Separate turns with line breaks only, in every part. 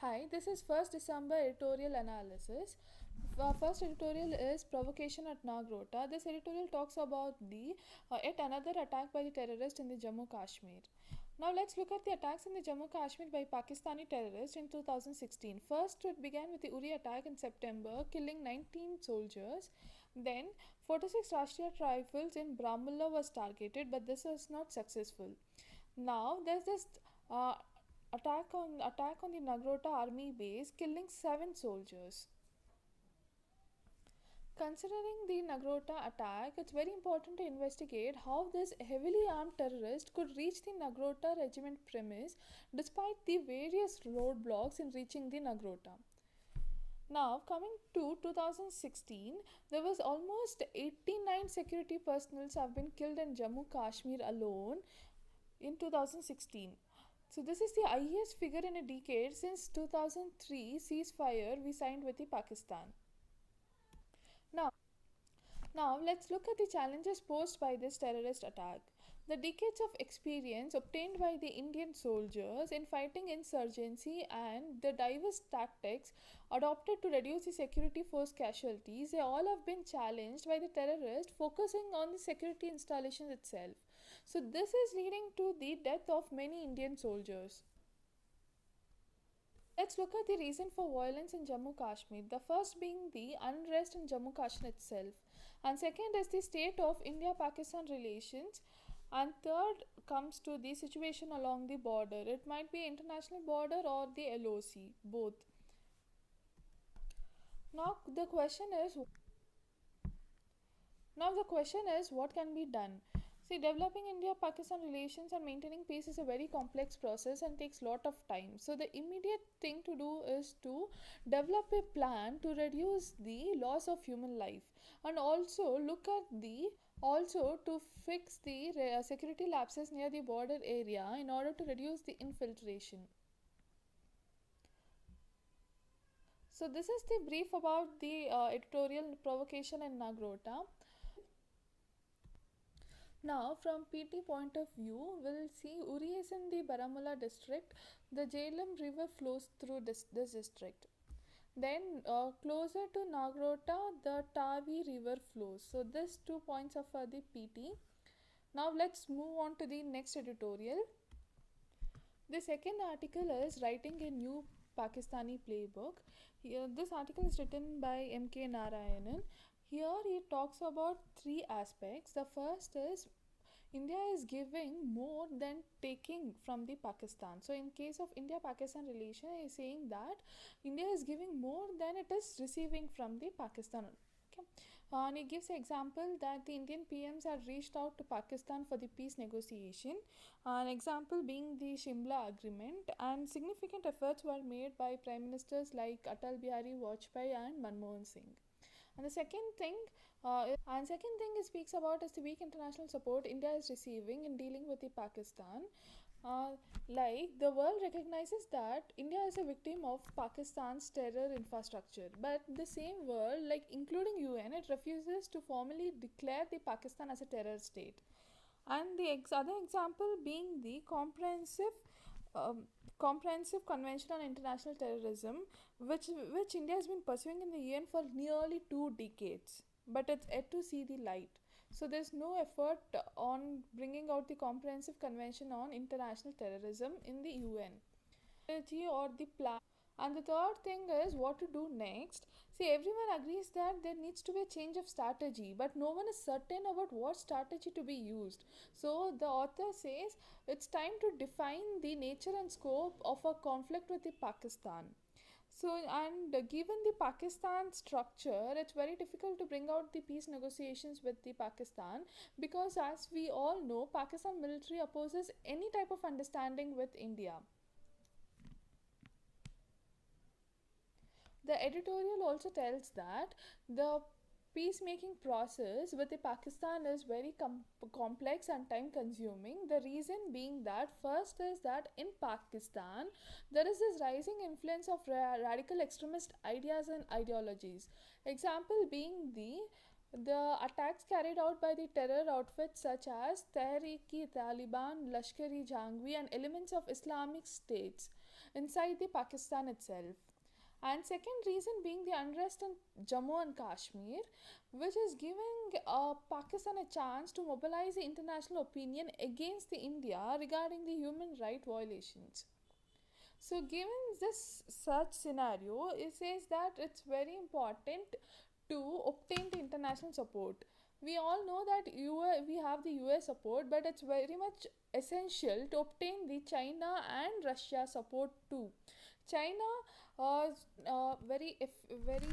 Hi, this is 1st December editorial analysis. Our first editorial is Provocation at Nagrota. This editorial talks about the yet another attack by the terrorists in the Jammu Kashmir. Now let's look at the attacks in the Jammu Kashmir by Pakistani terrorists in 2016. First, it began with the Uri attack in September, killing 19 soldiers. Then, 46 Rashtriya rifles in Bramullah was targeted, but this was not successful. Now, there's this uh, attack on the Nagrota army base, killing 7 soldiers. Considering the Nagrota attack, it's very important to investigate how this heavily armed terrorist could reach the Nagrota regiment premise despite the various roadblocks in reaching the Nagrota. Now, coming to 2016, there was almost 89 security personnel have been killed in Jammu Kashmir alone in 2016. So this is the highest figure in a decade since 2003 ceasefire we signed with the Pakistan. Now, Now, let's look at the challenges posed by this terrorist attack. The decades of experience obtained by the Indian soldiers in fighting insurgency and the diverse tactics adopted to reduce the security force casualties, they all have been challenged by the terrorists focusing on the security installations itself. So, this is leading to the death of many Indian soldiers. Let's look at the reason for violence in Jammu Kashmir. The first being the unrest in Jammu Kashmir itself, and second is the state of India Pakistan relations, and third comes to the situation along the border. It might be international border or the LOC, both. Now the question is Now the question is what can be done? See, developing India-Pakistan relations and maintaining peace is a very complex process and takes lot of time. So the immediate thing to do is to develop a plan to reduce the loss of human life and also look at the also to fix the security lapses near the border area in order to reduce the infiltration. So this is the brief about the editorial provocation in Nagrota. Now, from PT point of view, we'll see Uri is in the Baramulla district. The Jhelum river flows through this district. Then, closer to Nagrota, the Tavi river flows. So, these 2 points are for the PT. Now, let's move on to the next editorial. The second article is Writing a New Pakistani Playbook. Here, this article is written by M.K. Narayanan. Here he talks about three aspects. The first is India is giving more than taking from the Pakistan. So in case of India-Pakistan relation, he is saying that India is giving more than it is receiving from the Pakistan. Okay. And he gives an example that the Indian PMs had reached out to Pakistan for the peace negotiation. An example being the Shimla Agreement, and significant efforts were made by Prime Ministers like Atal Bihari Vajpayee and Manmohan Singh. And the second thing it speaks about is the weak international support India is receiving in dealing with the Pakistan. Like the world recognizes that India is a victim of Pakistan's terror infrastructure, but the same world, like including UN, it refuses to formally declare the Pakistan as a terror state. And the other example being the comprehensive convention on international terrorism, which India has been pursuing in the UN for nearly 2 decades, but it's yet to see the light. So there's no effort on bringing out the comprehensive convention on international terrorism in the UN strategy or the plan. And the third thing is what to do next. See, everyone agrees that there needs to be a change of strategy, but no one is certain about what strategy to be used. So the author says it's time to define the nature and scope of a conflict with the Pakistan. So, and given the Pakistan structure, it's very difficult to bring out the peace negotiations with the Pakistan, because as we all know, Pakistan military opposes any type of understanding with India. The editorial also tells that the peacemaking process with the Pakistan is very complex and time consuming. The reason being that first is that in Pakistan there is this rising influence of radical extremist ideas and ideologies. Example being the attacks carried out by the terror outfits such as Tehreek-e-Taliban, Lashkar-e-Jhangvi and elements of Islamic states. inside the Pakistan itself. And second reason being the unrest in Jammu and Kashmir, which is giving Pakistan a chance to mobilize the international opinion against the India regarding the human right violations. So, given this such scenario, it says that it's very important to obtain the international support. We all know that we have the US support, but it's very much essential to obtain the China and Russia support too. China, very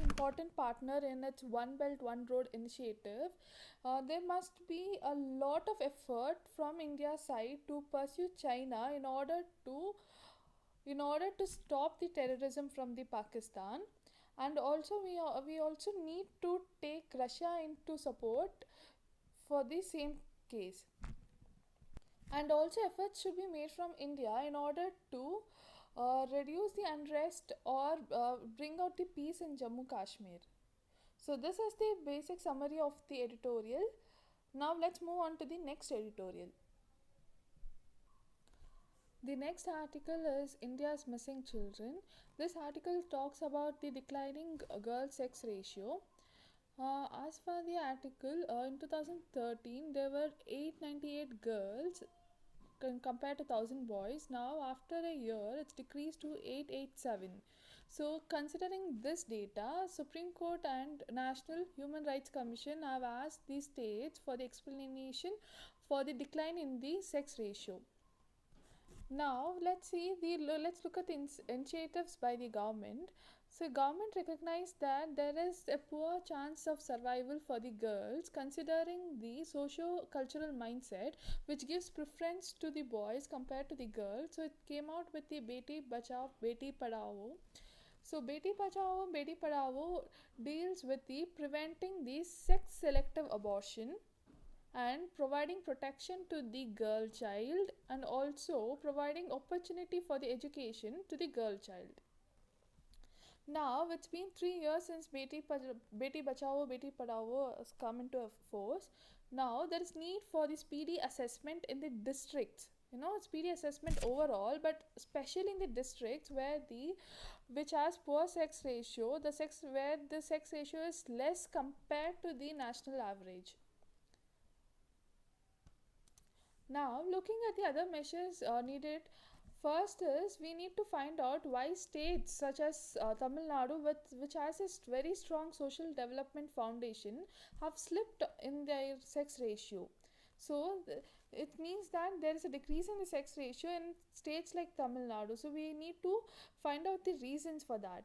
important partner in its One Belt One Road initiative. There must be a lot of effort from India's side to pursue China in order to stop the terrorism from the Pakistan. And also we also need to take Russia into support for the same case. And also efforts should be made from India in order to reduce the unrest or bring out the peace in Jammu Kashmir. So this is the basic summary of the editorial. Now let's move on to the next editorial. The next article is India's missing children. This article talks about the declining girl sex ratio. As for the article, in 2013 there were 898 girls compared to 1000 boys. Now after a year it's decreased to 887. So considering this data, Supreme Court and National Human Rights Commission have asked the states for the explanation for the decline in the sex ratio. Now let's look at the initiatives by the government. So government recognized that there is a poor chance of survival for the girls considering the socio-cultural mindset which gives preference to the boys compared to the girls. So it came out with the Beti Bachao Beti Padhao. So Beti Bachao Beti Padhao deals with the preventing the sex selective abortion and providing protection to the girl child and also providing opportunity for the education to the girl child. Now it's been 3 years since Beti Bachao Beti Padhao has come into force. Now there is need for the speedy assessment in the districts. Speedy assessment overall, but especially in the districts which has poor sex ratio, where the sex ratio is less compared to the national average. Now, looking at the other measures needed, first is we need to find out why states such as Tamil Nadu, which has a very strong social development foundation, have slipped in their sex ratio. So, it means that there is a decrease in the sex ratio in states like Tamil Nadu. So, we need to find out the reasons for that.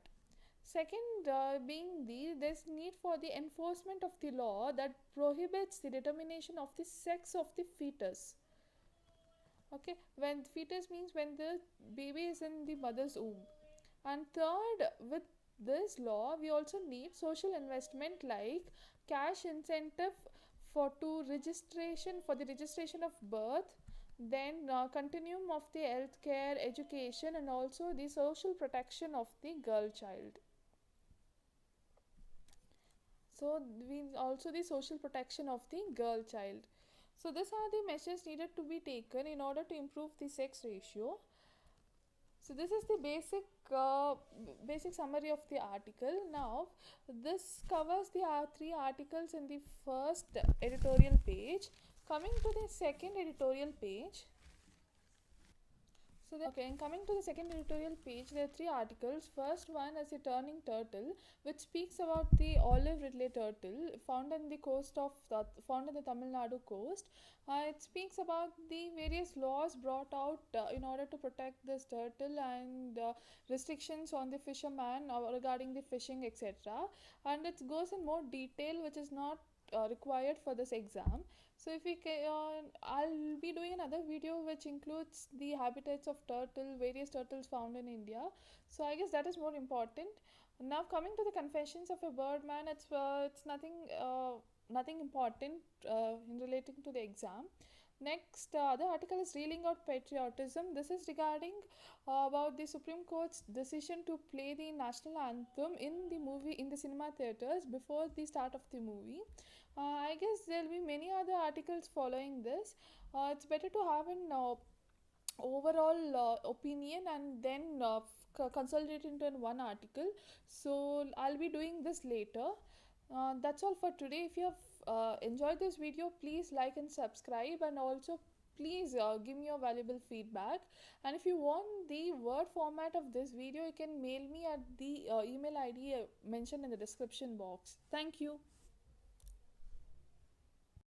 Second, being there's need for the enforcement of the law that prohibits the determination of the sex of the fetus. Okay, when fetus means when the baby is in the mother's womb. And third, with this law we also need social investment like cash incentive for the registration of birth, then continuum of the healthcare education and also the social protection of the girl child. So we also the social protection of the girl child. So these are the measures needed to be taken in order to improve the sex ratio. So this is the basic summary of the article. Now this covers the three articles in the first editorial page. Coming to the second editorial page. And coming to the second editorial page, there are three articles. First one is a turning turtle, which speaks about the olive ridley turtle found in the found in the Tamil Nadu coast. It speaks about the various laws brought out in order to protect this turtle and restrictions on the fisherman regarding the fishing, etc. And it goes in more detail, which is not required for this exam. So if we I'll be doing another video which includes the habitats of various turtles found in India. So I guess that is more important. Now coming to the Confessions of a Birdman, it's nothing important in relating to the exam. Next, the article is Reeling Out Patriotism. This is regarding about the Supreme Court's decision to play the national anthem in the cinema theatres before the start of the movie. I guess there will be many other articles following this. It's better to have overall opinion and then consolidate into in one article. So I'll be doing this later. That's all for today. If you have enjoyed this video, please like and subscribe, and also please give me your valuable feedback. And if you want the word format of this video, you can mail me at the email ID mentioned in the description box. Thank you.